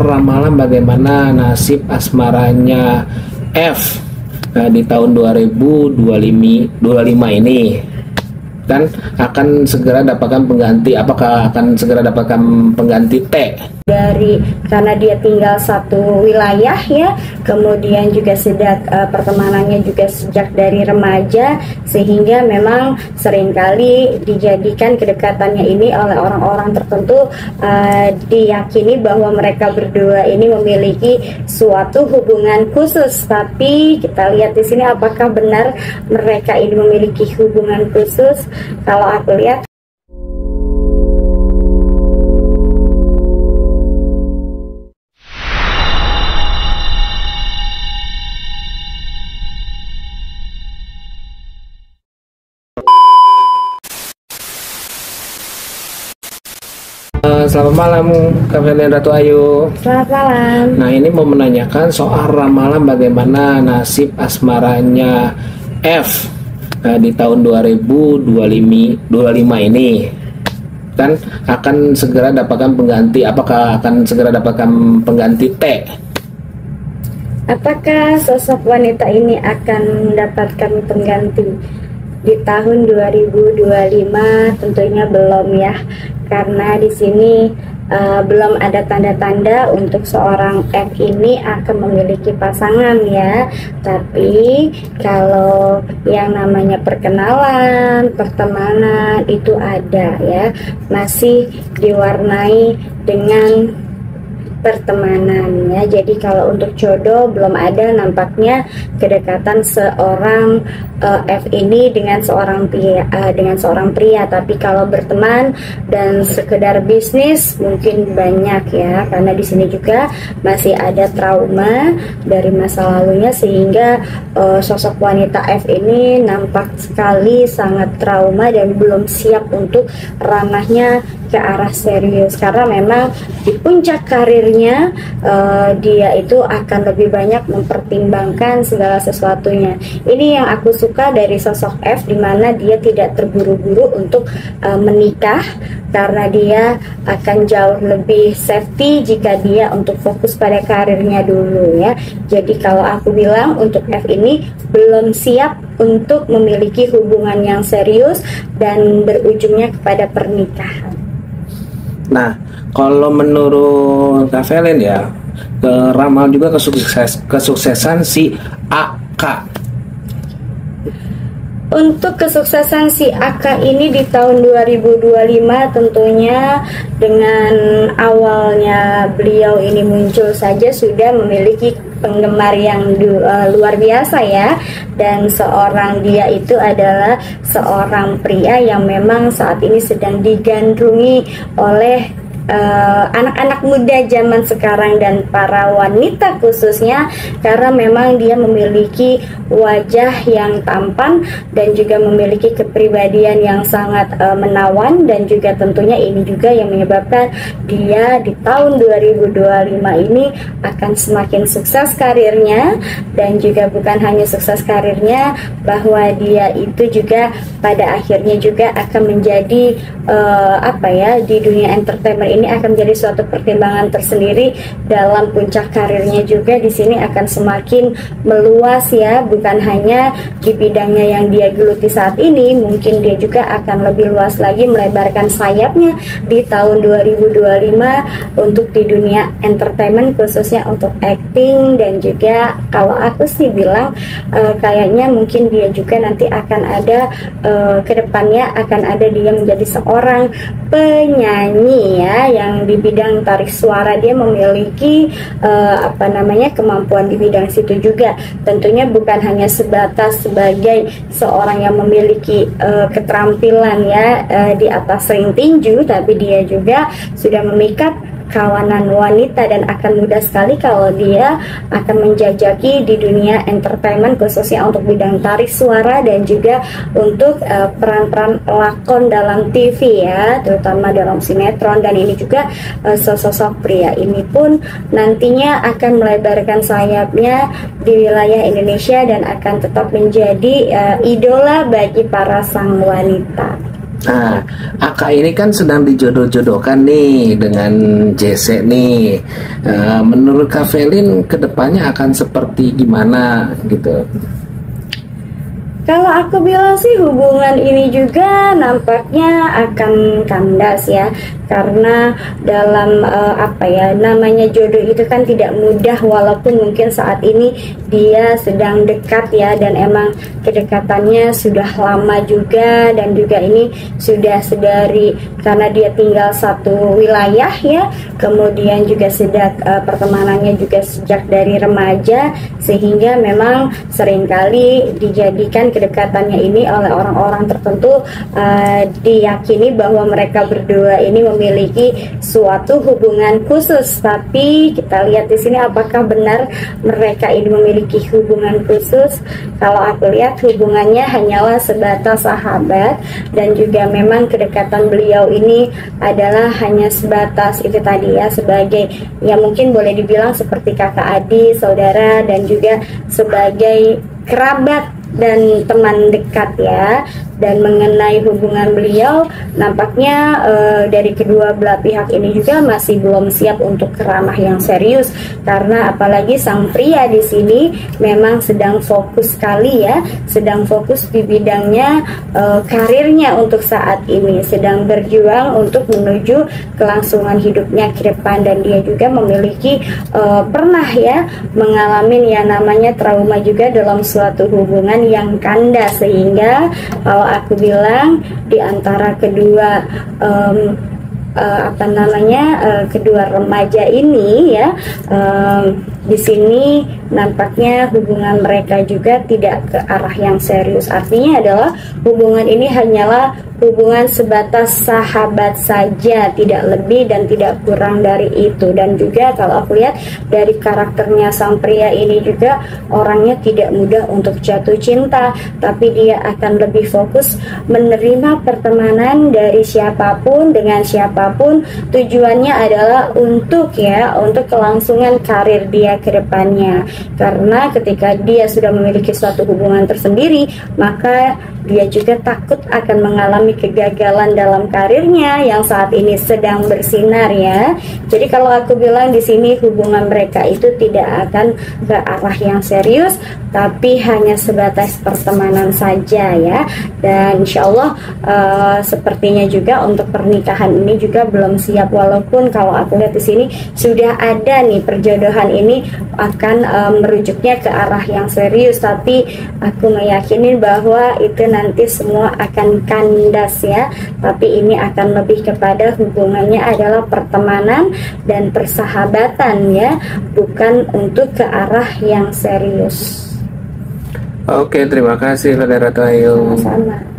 ramalan bagaimana nasib asmaranya F di tahun 2025 ini. Dan akan segera dapatkan pengganti, apakah akan segera dapatkan pengganti T? Karena dia tinggal satu wilayah ya, kemudian juga sejak pertemanannya juga sejak dari remaja, sehingga memang seringkali dijadikan kedekatannya ini oleh orang-orang tertentu, diyakini bahwa mereka berdua ini memiliki suatu hubungan khusus. Tapi kita lihat di sini apakah benar mereka ini memiliki hubungan khusus. Kalau aku lihat selamat malam Kak Felen Ratu Ayu. Selamat malam. Nah, ini mau menanyakan soal ramalan bagaimana nasib asmaranya F di tahun 2025 ini. Dan akan segera dapatkan pengganti, apakah akan segera dapatkan pengganti T? Apakah sosok wanita ini akan mendapatkan pengganti di tahun 2025? Tentunya belum ya, karena di sini belum ada tanda-tanda untuk seorang F ini akan memiliki pasangan ya. Tapi kalau yang namanya perkenalan, pertemanan itu ada ya, masih diwarnai dengan pertemanan ya. Jadi kalau untuk jodoh belum ada nampaknya kedekatan seorang F ini dengan seorang pria, tapi kalau berteman dan sekedar bisnis mungkin banyak ya, karena di sini juga masih ada trauma dari masa lalunya, sehingga sosok wanita F ini nampak sekali sangat trauma dan belum siap untuk ranahnya ke arah serius, karena memang di puncak karirnya dia itu akan lebih banyak mempertimbangkan segala sesuatunya. Ini yang aku suka dari sosok F, dimana dia tidak terburu-buru untuk menikah, karena dia akan jauh lebih safety jika dia untuk fokus pada karirnya dulu ya. Jadi kalau aku bilang untuk F ini belum siap untuk memiliki hubungan yang serius dan berujungnya kepada pernikahan. Nah, kalau menurut Kak Felen ya, ramal juga kesuksesan si AK. Untuk kesuksesan si AK ini di tahun 2025 tentunya dengan awalnya beliau ini muncul saja sudah memiliki penggemar yang luar biasa ya, dan dia itu adalah seorang pria yang memang saat ini sedang digandrungi oleh anak-anak muda zaman sekarang dan para wanita khususnya, karena memang dia memiliki wajah yang tampan dan juga memiliki kepribadian yang sangat menawan, dan juga tentunya ini juga yang menyebabkan dia di tahun 2025 ini akan semakin sukses karirnya. Dan juga bukan hanya sukses karirnya, bahwa dia itu juga pada akhirnya juga akan menjadi di dunia entertainment ini akan menjadi suatu pertimbangan tersendiri dalam puncak karirnya juga. Di sini akan semakin meluas ya, bukan hanya di bidangnya yang dia geluti saat ini, mungkin dia juga akan lebih luas lagi, melebarkan sayapnya di tahun 2025 untuk di dunia entertainment, khususnya untuk acting. Dan juga kalau aku sih bilang kayaknya mungkin dia juga nanti akan ada kedepannya akan ada dia menjadi seorang penyanyi ya, yang di bidang tarik suara dia memiliki kemampuan di bidang situ juga. Tentunya bukan hanya sebatas sebagai seorang yang memiliki keterampilan ya di atas ring tinju, tapi dia juga sudah memikat kawanan wanita, dan akan mudah sekali kalau dia akan menjajaki di dunia entertainment, khususnya untuk bidang tarik suara dan juga untuk peran-peran lakon dalam TV ya, terutama dalam sinetron. Dan ini juga sosok pria ini pun nantinya akan melebarkan sayapnya di wilayah Indonesia dan akan tetap menjadi idola bagi para sang wanita. Nah, Aka ini kan sedang dijodoh-jodohkan nih dengan JC nih. Menurut Kak Velin kedepannya akan seperti gimana gitu? Kalau aku bilang sih hubungan ini juga nampaknya akan kandas ya, karena dalam apa ya namanya jodoh itu kan tidak mudah, walaupun mungkin saat ini dia sedang dekat ya, dan emang kedekatannya sudah lama juga, dan juga ini sudah sedari karena dia tinggal satu wilayah ya, kemudian juga sudah pertemanannya juga sejak dari remaja, sehingga memang seringkali dijadikan kedekatannya ini oleh orang-orang tertentu diyakini bahwa mereka berdua ini memiliki suatu hubungan khusus. Tapi kita lihat di sini apakah benar mereka ini memiliki hubungan khusus. Kalau aku lihat hubungannya hanyalah sebatas sahabat, dan juga memang kedekatan beliau ini adalah hanya sebatas itu tadi ya, sebagai ya mungkin boleh dibilang seperti kakak adik, saudara, dan juga sebagai kerabat dan teman dekat ya. Dan mengenai hubungan beliau, nampaknya dari kedua belah pihak ini juga masih belum siap untuk ke ranah yang serius, karena apalagi sang pria di sini memang sedang fokus sekali ya, sedang fokus di bidangnya karirnya untuk saat ini, sedang berjuang untuk menuju kelangsungan hidupnya ke depan. Dan dia juga memiliki pernah ya mengalami yang namanya trauma juga dalam suatu hubungan yang kandas, sehingga kalau aku bilang di antara kedua kedua remaja ini ya, di sini nampaknya hubungan mereka juga tidak ke arah yang serius. Artinya adalah hubungan ini hanyalah hubungan sebatas sahabat saja, tidak lebih dan tidak kurang dari itu. Dan juga kalau aku lihat dari karakternya sang pria ini juga orangnya tidak mudah untuk jatuh cinta, tapi dia akan lebih fokus menerima pertemanan dari siapapun dengan siapapun. Tujuannya adalah untuk kelangsungan karir dia ke depannya. Karena ketika dia sudah memiliki suatu hubungan tersendiri, maka dia juga takut akan mengalami kegagalan dalam karirnya yang saat ini sedang bersinar ya. Jadi kalau aku bilang di sini hubungan mereka itu tidak akan ke arah yang serius, tapi hanya sebatas pertemanan saja ya. Dan insya Allah sepertinya juga untuk pernikahan ini juga belum siap, walaupun kalau aku lihat di sini sudah ada nih perjodohan ini akan merujuknya ke arah yang serius, tapi aku meyakini bahwa itu nanti semua akan kandas ya. Tapi ini akan lebih kepada hubungannya adalah pertemanan dan persahabatan ya, bukan untuk ke arah yang serius. Oke, terima kasih Saudara Ayu. Sama-sama.